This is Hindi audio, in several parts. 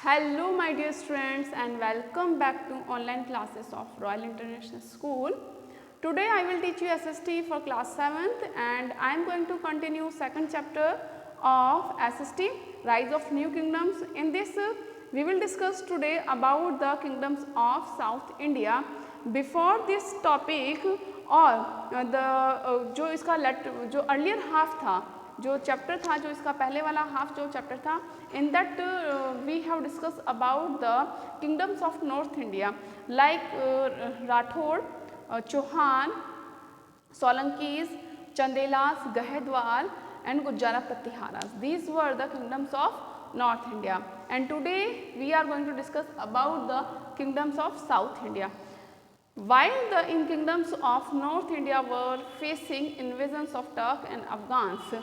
Hello my dear students and welcome back to online classes of Royal International School. Today I will teach you SST for class 7th and I am going to continue second chapter of SST Rise of New Kingdoms. In this we will discuss today about the kingdoms of South India. Before this topic और जो इसका जो अर्लियर हाफ था, जो चैप्टर था, जो इसका पहले वाला हाफ जो चैप्टर था, in that we have discuss about the kingdoms of north India like Rathore, Chauhan, Solankis, Chandelas, Gahadwal and Gujjara Pratiharas. These were the kingdoms of North India. And today we are going to discuss about the kingdoms of South India. While the kingdoms of North India were facing invasions of Turk and Afghans,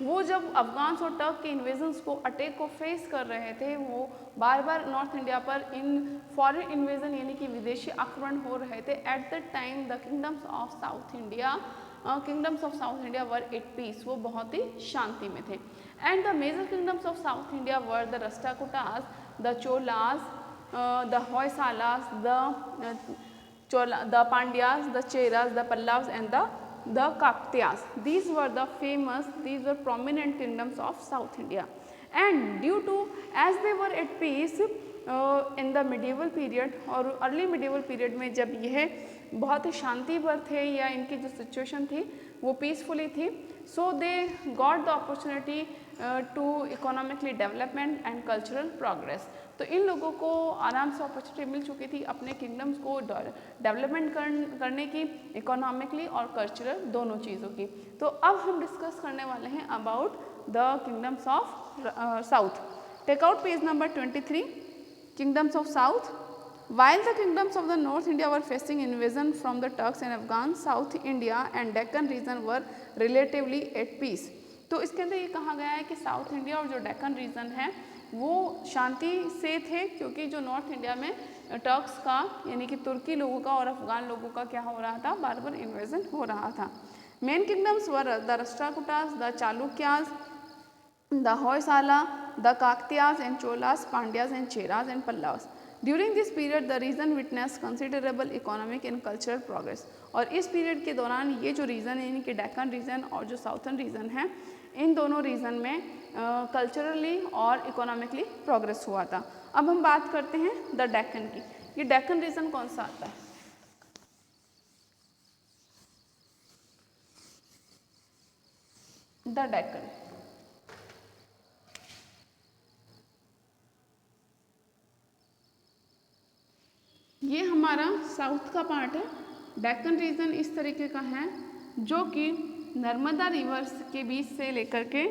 वो जब अफगान्स और टर्क के इन्वेजन्स को अटैक को फेस कर रहे थे, वो बार बार नॉर्थ इंडिया पर इन फॉरेन इन्वेजन यानी कि विदेशी आक्रमण हो रहे थे. At the time the kingdoms of south India were at peace, वो बहुत ही शांति में थे. And the major kingdoms of south India were the Rashtrakutas, the Cholas, the Hoysalas, the Pandyas, the Cheras, the Pallavas and the Kaktiyas. These were prominent kingdoms of South India. And due to, as they were at peace in the medieval period और early medieval period में जब यह बहुत ही शांति पर थे या इनकी जो सिचुएशन थी वो पीसफुली थी, so they got the opportunity to economically development and cultural progress. तो इन लोगों को आराम से अपॉर्चुनिटी मिल चुकी थी अपने किंगडम्स को डेवलपमेंट करने की, इकोनॉमिकली और कल्चरल दोनों चीज़ों की. तो अब हम डिस्कस करने वाले हैं about the kingdoms of south. Take out page number 23. Kingdoms of south. While the kingdoms of the North India were facing invasion from the Turks and Afghans, South India and Deccan region were relatively at peace. तो इसके अंदर ये कहा गया है कि साउथ इंडिया और जो डेक्कन रीजन है वो शांति से थे, क्योंकि जो नॉर्थ इंडिया में टर्क्स का यानी कि तुर्की लोगों का और अफगान लोगों का क्या हो रहा था, बार बार इन्वेजन हो रहा था. Main kingdoms were the Rashtrakutas, the Chalukyas, the Hoysala, the Kakatiyas and Cholas, Pandyas and Cheras and Pallavas. During this period the region witness considerable economic and cultural progress. और इस पीरियड के दौरान ये जो रीजन यानी कि डेक्कन रीजन और जो साउथर्न रीजन है, इन दोनों रीजन में कल्चरली और इकोनॉमिकली प्रोग्रेस हुआ था. अब हम बात करते हैं द डेक्कन की. ये डेक्कन रीजन कौन सा आता है? द डेक्कन. ये हमारा साउथ का पार्ट है. डेक्कन रीजन इस तरीके का है जो कि नर्मदा रिवर्स के बीच से लेकर के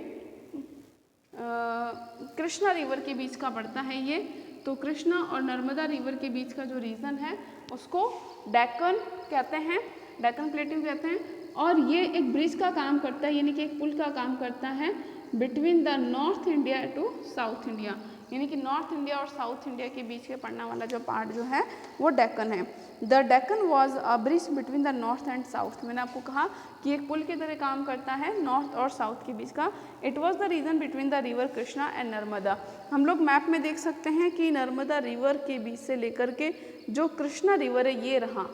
कृष्णा रिवर के बीच का पड़ता है ये. तो कृष्णा और नर्मदा रिवर के बीच का जो रीजन है उसको डेक्कन कहते हैं, डेक्कन प्लेट्यू कहते हैं. और ये एक ब्रिज का काम करता है यानी कि एक पुल का काम करता है between the north India to south India, यानी कि नॉर्थ इंडिया और साउथ इंडिया के बीच के पड़ने वाला जो पार्ट जो है वो डेक्कन है. The Deccan was a bridge between the north and south. मैंने आपको कहा कि एक पुल की तरह काम करता है नॉर्थ और साउथ के बीच का. It was the region between the river Krishna and Narmada. हम लोग मैप में देख सकते हैं कि नर्मदा रिवर के बीच से लेकर के जो कृष्णा रिवर है ये रहा.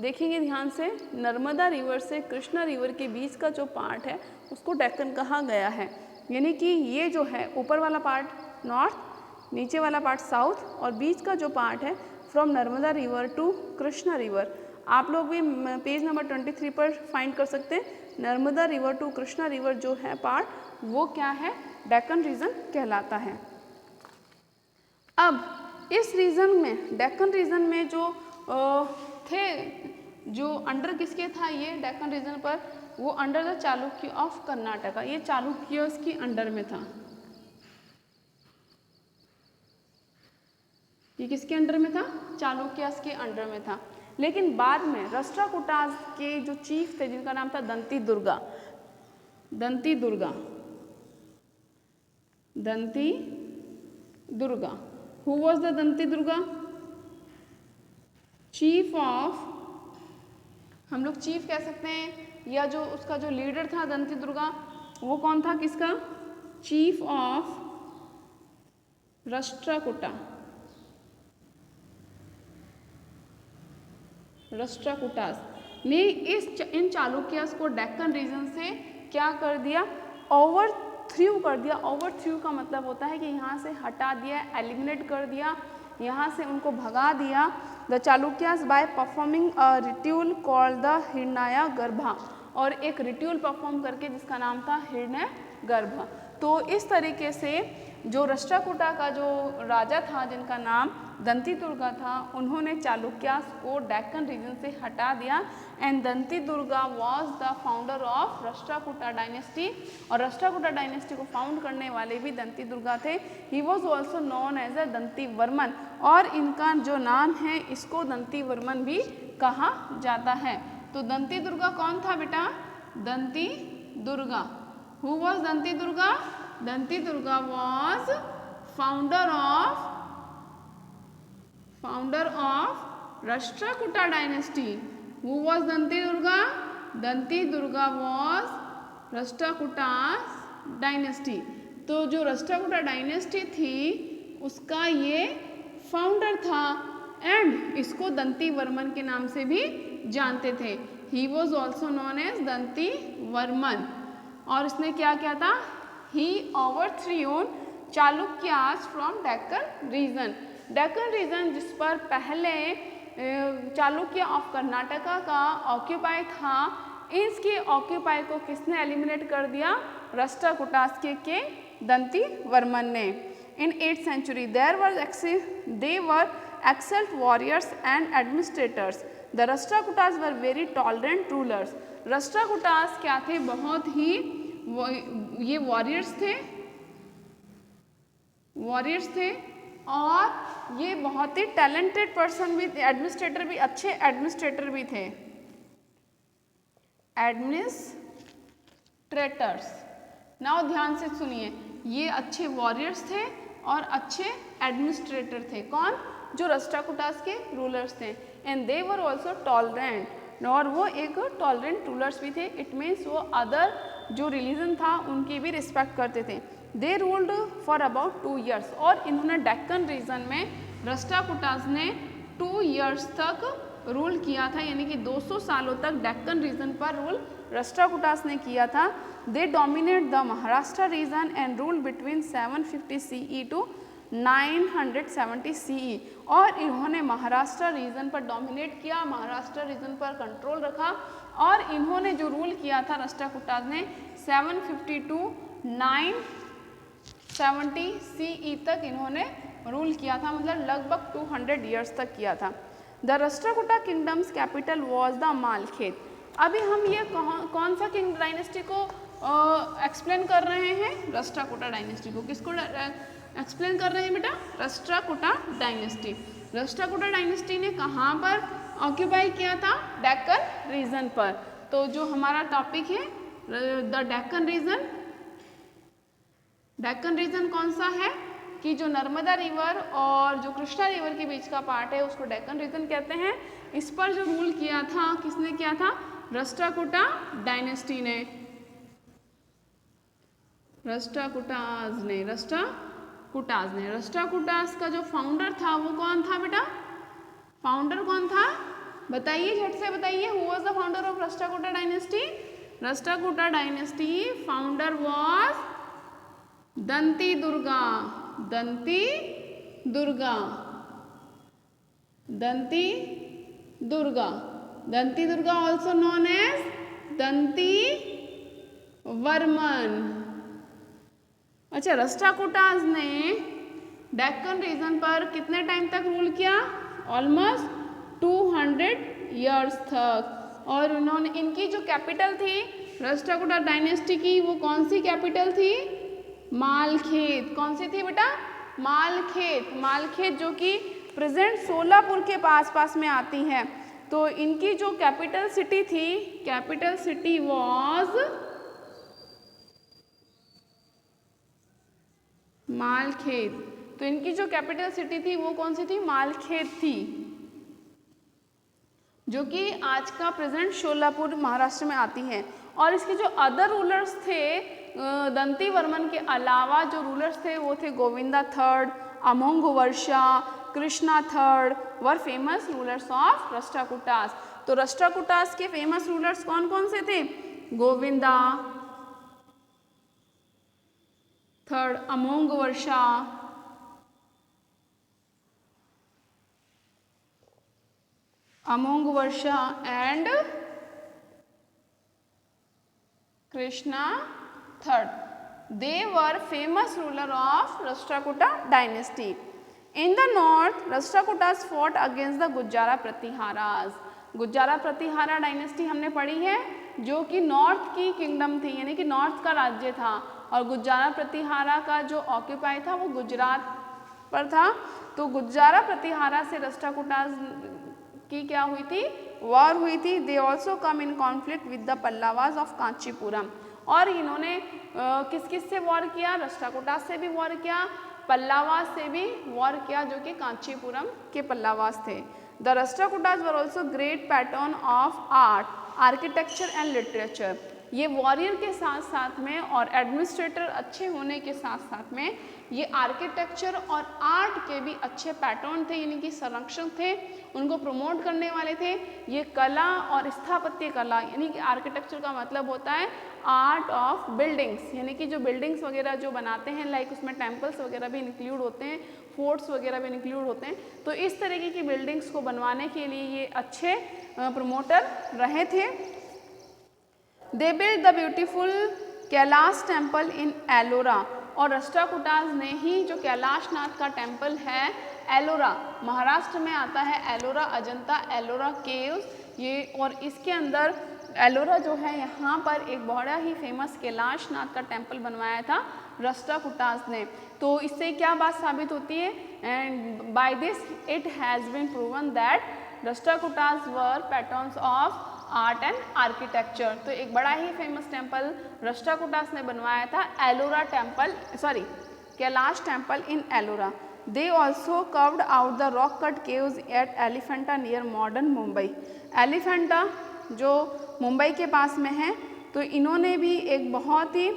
देखेंगे ध्यान से, नर्मदा रिवर से कृष्णा रिवर के बीच का जो पार्ट है उसको डेक्कन कहा गया है. यानी कि ये जो है ऊपर वाला पार्ट नॉर्थ, नीचे वाला पार्ट साउथ और बीच का जो पार्ट है from Narmada river to Krishna river. आप लोग भी पेज नंबर 23 पर फाइंड कर सकते हैं. Narmada river to Krishna river जो है पार्ट वो क्या है, डेक्कन रीजन कहलाता है. अब इस रीजन में, डेक्कन रीजन में जो थे, जो अंडर किसके था ये डेक्कन रीजन पर, वो under the Chalukya of Karnataka. ये चालुक्यस की अंडर में था. ये किसके अंडर में था? चालुक्यास के अंडर में था. लेकिन बाद में राष्ट्रकूटास के जो चीफ थे जिनका नाम था Danti Durga, Danti Durga. Who was the Danti Durga? Chief of, हम लोग चीफ कह सकते हैं, या जो उसका जो लीडर था दंती दुर्गा वो कौन था, किसका? चीफ ऑफ राष्ट्रकूटास ने इन चालुक्यास को डेक्कन रीजन से क्या कर दिया, ओवरथ्रू कर दिया। ओवरथ्रू का मतलब होता है कि यहाँ से हटा दिया, एलिमिनेट कर दिया, यहाँ से उनको भगा दिया। The Chalukyas by performing a ritual called the Hiranya Garbha, और एक रिट्यूल परफॉर्म करके जिसका नाम था हिरण्य गर्भ। तो इस तरीके से जो राष्ट्रकूटा का जो राजा था जिनका नाम दंती दुर्गा था, उन्होंने चालुक्यास को डेक्कन रीजन से हटा दिया। And Danti Durga was the founder of Rashtrakuta dynasty, और राष्ट्रकूटा डायनेस्टी को फाउंड करने वाले भी दंती दुर्गा थे। He was also known as a Danti Varman, और इनका जो नाम है इसको दंती वर्मन भी कहा जाता है। तो दंती दुर्गा कौन था बेटा? Danti Durga. Who was Danti Durga? Danti Durga was founder of Rashtrakuta dynasty. Who was Danti Durga? Danti Durga was Rashtrakuta dynasty. तो जो राष्ट्रकूटा डायनेस्टी थी उसका ये फाउंडर था, एंड इसको दंती वर्मन के नाम से भी जानते थे। He was also known as Danti Varman. और इसने क्या किया था? He overthrown Chalukyas from Deccan region. Deccan region जिस पर पहले चालुक्य ऑफ कर्नाटका का ऑक्यूपाई था, इसके ऑक्यूपाई को किसने एलिमिनेट कर दिया? राष्ट्रकूटास के दंती वर्मन ने। In 8th century, they were excellent warriors and administrators. The Rashtrakutas were very tolerant rulers. Rashtrakutas क्या थे? बहुत ही ये वॉरियर्स थे और ये बहुत ही टैलेंटेड पर्सन भी, एडमिनिस्ट्रेटर भी, अच्छे एडमिनिस्ट्रेटर भी थे। एडमिनिस्ट्रेटर्स, नाउ ध्यान से सुनिए, ये अच्छे वॉरियर्स थे और अच्छे एडमिनिस्ट्रेटर थे। कौन? जो राष्ट्रकूटास के रूलर्स थे। And they were also tolerant, और वो एक टॉलरेंट रूलर्स भी थे। इट मीन्स वो अदर जो रिलीजन था उनकी भी रिस्पेक्ट करते थे। दे रूल्ड फॉर अबाउट 2 years, और इन्होंने डेक्कन रीजन में राष्ट्रकूटास ने 2 years तक रूल किया था, यानी कि 200 सालों तक डेक्कन रीजन पर रूल राष्ट्रकूटास ने किया था। They dominate the Maharashtra region and rule between 750 CE to 970 CE, और इन्होंने महाराष्ट्र रीजन पर डोमिनेट किया, महाराष्ट्र रीजन पर कंट्रोल रखा, और इन्होंने जो रूल किया था राष्ट्रकूटास ने 750 टू 970 CE तक इन्होंने रूल किया था, मतलब लगभग 200 years तक किया था। The Rashtrakuta kingdoms capital was the Malkhed. अभी हम ये कौन सा किंग डायनेस्टी को एक्सप्लेन कर रहे हैं? राष्ट्रकूटा डायनेस्टी को। किसको एक्सप्लेन कर रहे हैं बेटा? राष्ट्रकूटा डायनेस्टी। राष्ट्रकूटा डायनेस्टी ने कहाँ पर ऑक्यूपाई किया था? डेक्कन रीजन पर। तो जो हमारा टॉपिक है the Deccan region, Deccan region कौन सा है? कि जो नर्मदा रिवर और जो कृष्णा रिवर के बीच का पार्ट है उसको डेक्कन रीजन कहते हैं। इस पर जो रूल किया था, किसने किया था? राष्ट्रकूटा डायनेस्टी ने, राष्ट्रकूटास का जो फाउंडर था वो कौन था बेटा? फाउंडर कौन था? बताइए, झट से बताइए। Who was the founder of Rashtrakuta dynasty? Rashtrakuta dynasty founder was Danti Durga. Danti Durga also known as Danti Varman. अच्छा, राष्ट्रकूटास ने डेक्कन रीजन पर कितने टाइम तक रूल किया? ऑलमोस्ट 200 years तक। और उन्होंने, इनकी जो कैपिटल थी राष्ट्रकूटा डायनेस्टी की, वो कौन सी कैपिटल थी? मालखेत। कौन सी थी बेटा? मालखेत जो कि प्रेजेंट सोलापुर के पास में आती है। तो इनकी जो कैपिटल सिटी थी, कैपिटल सिटी वाज मालखेत। तो इनकी जो कैपिटल सिटी थी वो कौन सी थी? मालखेत थी, जो कि आज का प्रेजेंट शोलापुर महाराष्ट्र में आती है। और इसके जो अदर रूलर्स थे दंती वर्मन के अलावा जो रूलर्स थे वो थे Govinda third, Amogha Varsha, Krishna third were famous rulers of Rashtrakutas. तो राष्ट्रकूटास के फेमस रूलर्स कौन कौन से थे? Govinda third, Amogha Varsha, and Krishna third. They were famous ruler of Rashtrakuta dynasty. In the north, Rashtrakutas fought against the Gujjara Pratiharas. Gujjara Pratihara dynasty हमने पढ़ी है, जो कि नॉर्थ की किंगडम थी, यानी कि नॉर्थ का राज्य था, और गुज्जारा प्रतिहारा का जो ऑक्यूपाई था वो गुजरात पर था। तो गुज्जारा प्रतिहारा से राष्ट्रकूटास की क्या हुई थी? वॉर हुई थी। They also come in conflict with the Pallavas of Kanchipuram. और इन्होंने किस किस से वॉर किया? राष्ट्रकूटास से भी वॉर किया, पल्लवास से भी वॉर किया, जो कि कांचीपुरम के पल्लवास थे। The Rashtrakutas were also great pattern of art, architecture and literature. ये वॉरियर के साथ साथ में और एडमिनिस्ट्रेटर अच्छे होने के साथ साथ में ये आर्किटेक्चर और आर्ट के भी अच्छे पैटर्न थे, यानी कि संरक्षक थे, उनको प्रमोट करने वाले थे। ये कला और स्थापत्य कला, यानी कि आर्किटेक्चर का मतलब होता है आर्ट ऑफ बिल्डिंग्स, यानी कि जो बिल्डिंग्स वगैरह जो बनाते हैं, लाइक उसमें टेम्पल्स वगैरह भी इंक्लूड होते हैं, फोर्ट्स वगैरह भी इंक्लूड होते हैं। तो इस तरीके की बिल्डिंग्स को बनवाने के लिए ये अच्छे प्रमोटर रहे थे। They build the beautiful Kailash temple in Ellora, और राष्ट्रकूटास ने ही जो कैलाशनाथ का टेम्पल है एलोरा, महाराष्ट्र में आता है एलोरा, अजंता एलोरा केव्स ये, और इसके अंदर एलोरा जो है यहाँ पर एक बड़ा ही फेमस कैलाशनाथ का टेम्पल बनवाया था राष्ट्रकूटास ने। तो इससे क्या बात साबित होती है? And by this it has been proven that Rashtrakutas were patterns of art and architecture. तो एक बड़ा ही फेमस टेम्पल राष्ट्रकूटास ने बनवाया था Ellora temple, sorry Kailash temple in Ellora. They also carved out the rock cut caves at Elephanta near modern Mumbai. Elephanta जो मुंबई के पास में है, तो इन्होंने भी एक बहुत ही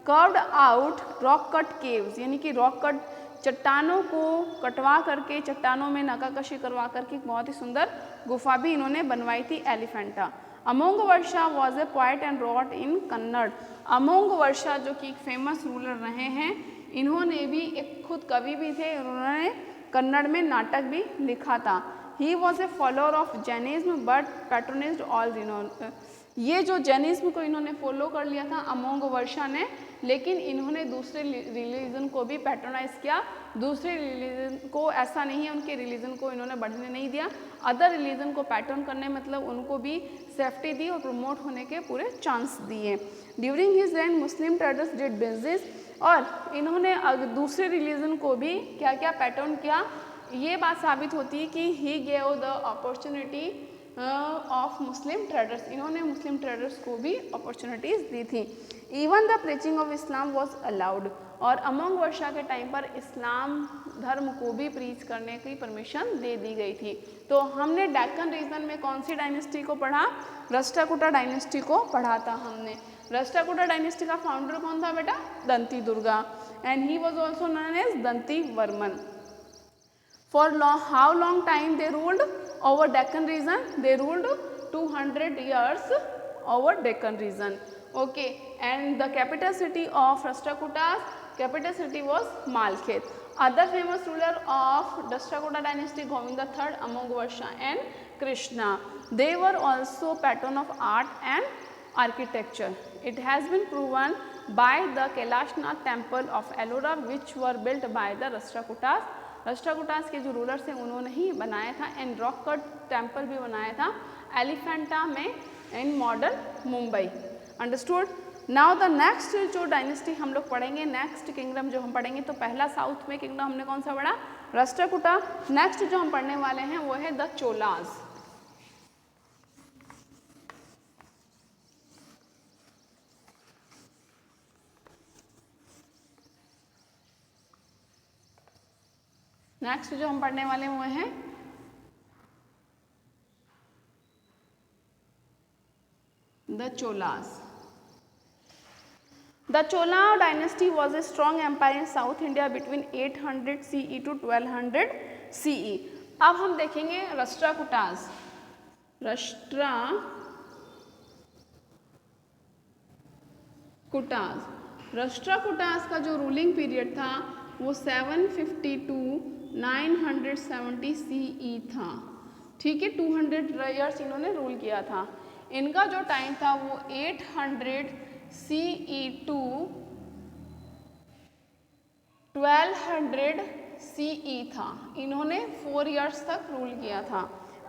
carved out rock cut caves, यानी कि रॉक कट चट्टानों को कटवा करके, चट्टानों में नक्काशी करवा करके एक बहुत ही सुंदर गुफा भी इन्होंने बनवाई थी Elephanta. Amogha Varsha was a poet and wrote in Kannada. Amogha Varsha जो कि एक फेमस रूलर रहे हैं, इन्होंने भी एक खुद कवि भी थे, उन्होंने कन्नड़ में नाटक भी लिखा था। He was a follower of Jainism but patronized all रिनोन। ये जो जैनिज्म को इन्होंने फॉलो कर लिया था अमोंघ वर्षा ने, लेकिन इन्होंने दूसरे रिलीजन को भी पैट्रोनाइज किया। दूसरे रिलीजन को ऐसा नहीं है, उनके रिलीजन को इन्होंने बढ़ने नहीं दिया, अदर रिलीजन को पैटर्न करने मतलब उनको भी सेफ्टी दी और प्रमोट होने के पूरे चांस दिए। During his rain Muslim traders did business, और इन्होंने दूसरे रिलीजन को भी क्या क्या पैटर्न किया, ये बात साबित होती है कि he gave the opportunity of Muslim traders, इन्होंने मुस्लिम ट्रेडर्स को भी अपॉर्चुनिटीज़ दी थी। Even the preaching of Islam was allowed, और अमोंघ वर्षा के टाइम पर इस्लाम धर्म को भी प्रीच करने की परमिशन दे दी गई थी। तो हमने डेक्कन रीजन में कौन सी डायनेस्टी को पढ़ा? राष्ट्रकूटा डायनेस्टी को पढ़ा था हमने। राष्ट्रकूटा डायनेस्टी का फाउंडर कौन था बेटा? Danti Durga, and he was also known as Danti Varman. For how long time they ruled over Deccan region? They ruled 200 years over Deccan region. Okay, and the capital city of Rashtrakutas, capital city was Malkhet. Other famous ruler of Rashtrakuta dynasty, Govinda III, Amogh Varsha and Krishna. They were also patron of art and architecture. It has been proven by the Kailashnath temple of Ellora, which were built by the Rashtrakutas. Rashtrakutas के जो रूलर्स हैं उन्होंने ही बनाया था, एंड रॉक कट टेम्पल भी बनाया था एलिफेंटा में in modern Mumbai. Understood? Now the next जो डायनेस्टी हम लोग पढ़ेंगे, नेक्स्ट किंगडम जो हम पढ़ेंगे, तो पहला साउथ में किंगडम हमने कौन सा पढ़ा? राष्ट्रकूटा। नेक्स्ट जो हम पढ़ने वाले हैं वो है द चोलास। नेक्स्ट जो हम पढ़ने वाले हुए हैं the Cholas. The Chola dynasty was a strong empire in South India between 800 CE to 1200 CE. अब हम देखेंगे राष्ट्रकूटास। राष्ट्रकूटास का जो रूलिंग पीरियड था वो 750 टू 970 CE था। ठीक है, 200 ईयर्स इन्होंने रूल किया था। इनका जो टाइम था वो 800 CE टू 1200 CE था। इन्होंने 4 ईयर्स तक रूल किया था।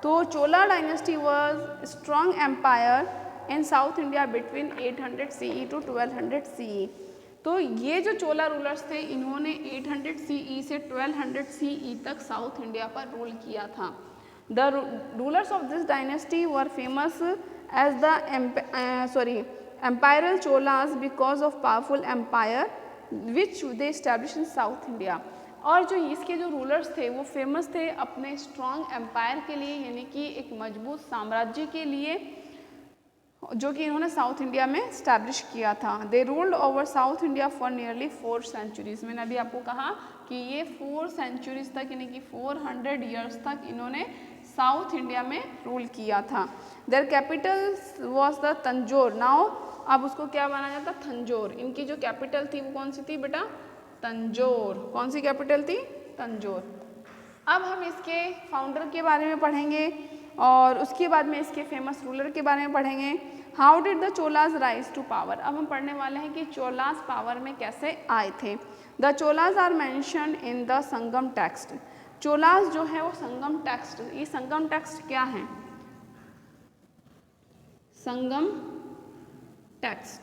तो Chola dynasty was strong empire in south India between 800 CE to 1200 CE। तो ये जो चोला रूलर्स थे इन्होंने 800 CE से 1200 CE तक साउथ इंडिया पर रूल किया था। The rulers of this dynasty were famous as the Imperial Cholas because of powerful empire which they established in South India। और जो इसके जो रूलर्स थे वो फेमस थे अपने स्ट्रॉन्ग एम्पायर के लिए, यानी कि एक मजबूत साम्राज्य के लिए जो कि इन्होंने साउथ इंडिया में स्टैब्लिश किया था। They ruled over south India for nearly 4 centuries. मैंने अभी आपको कहा कि ये 4 सेंचुरीज तक यानी कि 400 ईयर्स तक इन्होंने साउथ इंडिया में रूल किया था। Their capital was the Tanjore. Now अब उसको क्या माना जाता? तंजौर। इनकी जो कैपिटल थी वो कौन सी थी बेटा? तंजौर। कौन सी कैपिटल थी? तंजौर। अब हम इसके फाउंडर के बारे में पढ़ेंगे और उसके बाद में इसके फेमस रूलर के बारे में पढ़ेंगे। How did the Cholas rise to power. अब हम पढ़ने वाले हैं कि चोलाज पावर में कैसे आए थे। The Cholas are mentioned in the Sangam text. Cholas जो है वो संगम टेक्स्ट, ये संगम टेक्स्ट क्या है? संगम टेक्स्ट।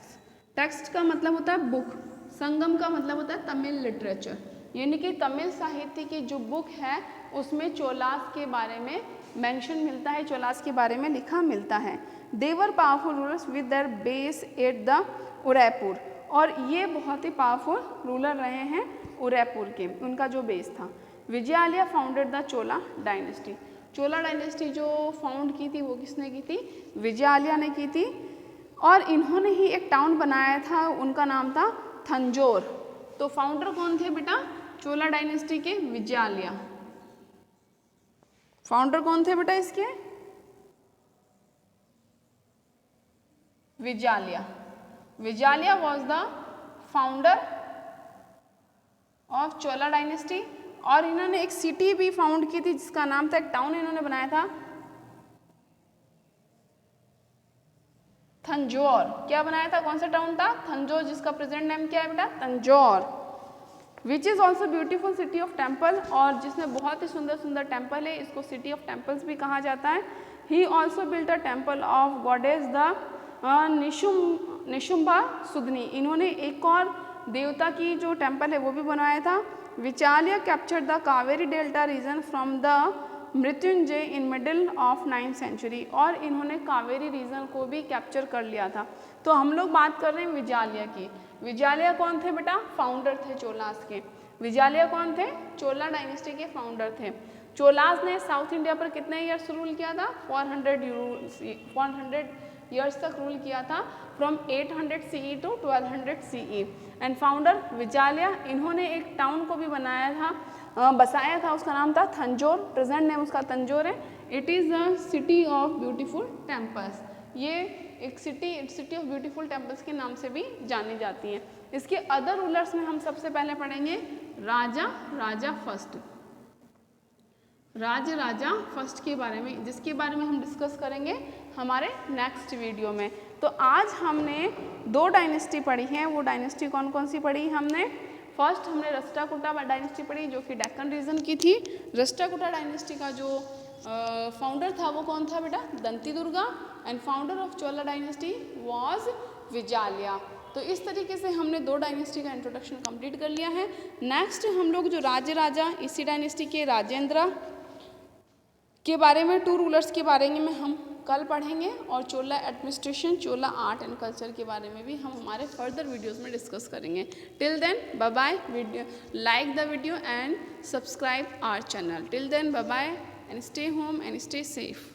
टेक्स्ट का मतलब होता है बुक, संगम का मतलब होता है तमिल लिटरेचर, यानी कि तमिल साहित्य की जो बुक है उसमें चोलास के बारे में मेंशन मिलता है, चोलास के बारे में लिखा मिलता है। They were powerful rulers with their base at the Udaipur. और ये बहुत ही पावरफुल रूलर रहे हैं उदयपुर के, उनका जो बेस था। Vijayalaya founded the Chola dynasty. Chola dynasty जो फाउंड की थी वो किसने की थी? विजयालया ने की थी। और इन्होंने ही एक टाउन बनाया था, उनका नाम था तंजौर। तो फाउंडर कौन थे बेटा चोला डायनेस्टी के? विजयालया। फाउंडर कौन थे बेटा इसके? Vijayalaya. Vijayalaya was the founder of Chola dynasty. और इन्होंने एक सिटी भी फाउंड की थी जिसका नाम था, एक टाउन इन्होंने बनाया था तंजौर। क्या बनाया था? कौन सा टाउन था? तंजौर, जिसका प्रेजेंट नेम क्या है बेटा? Tanjore. Which is also beautiful city of temple. और जिसमें बहुत ही सुंदर सुंदर टेम्पल है, इसको सिटी ऑफ टेम्पल्स भी कहा जाता है। He also built a temple of goddess the Nishumbha Sudani. इन्होंने एक और देवता की जो टेम्पल है वो भी बनाया था। Vijayalaya capture the Kaveri delta region from the Mrityunjaya in middle of 9th century. और इन्होंने कावेरी रीजन को भी कैप्चर कर लिया था। तो हम लोग बात कर रहे हैं विजयालया की। विजयालया कौन थे बेटा? फाउंडर थे चोलास के। विजयालया कौन थे? चोला डायनेस्टी के फाउंडर थे। चोलास ने साउथ इंडिया पर कितने ईयर्स रूल किया था? 400 ईयर्स तक रूल किया था, from 800 CE to 1200 CE। And founder Vijayalaya. इन्होंने एक टाउन को भी बनाया था, बसाया था, उसका नाम था तंजौर। प्रेजेंट नेम उसका तंजौर है। It is the city of beautiful temples. ये एक सिटी ऑफ ब्यूटीफुल टेम्पल्स के नाम से भी जानी जाती है। इसके अदर रूलर्स में हम सबसे पहले पढ़ेंगे राजा फर्स्ट के बारे में, जिसके बारे में हम डिस्कस करेंगे हमारे नेक्स्ट वीडियो में। तो आज हमने 2 डायनेस्टी पढ़ी हैं। वो डायनेस्टी कौन कौन सी पढ़ी हमने? फर्स्ट हमने राष्ट्रकूटा डायनेस्टी पढ़ी जो कि डेक्कन रीजन की थी। राष्ट्रकूटा डायनेस्टी का जो फाउंडर था वो कौन था बेटा? Danti Durga. And founder of Chola dynasty was Vijayalaya. तो इस तरीके से हमने 2 डायनेस्टी का इंट्रोडक्शन कंप्लीट कर लिया है। नेक्स्ट हम लोग जो राजा इसी डायनेस्टी के राजेंद्र के बारे में, 2 रूलर्स के बारे में हम कल पढ़ेंगे। और Chola administration, Chola art and culture के बारे में भी हम हमारे फर्दर वीडियोस में डिस्कस करेंगे। Till then bye bye. Video like the video and subscribe our channel. Till then bye bye and stay home and stay safe.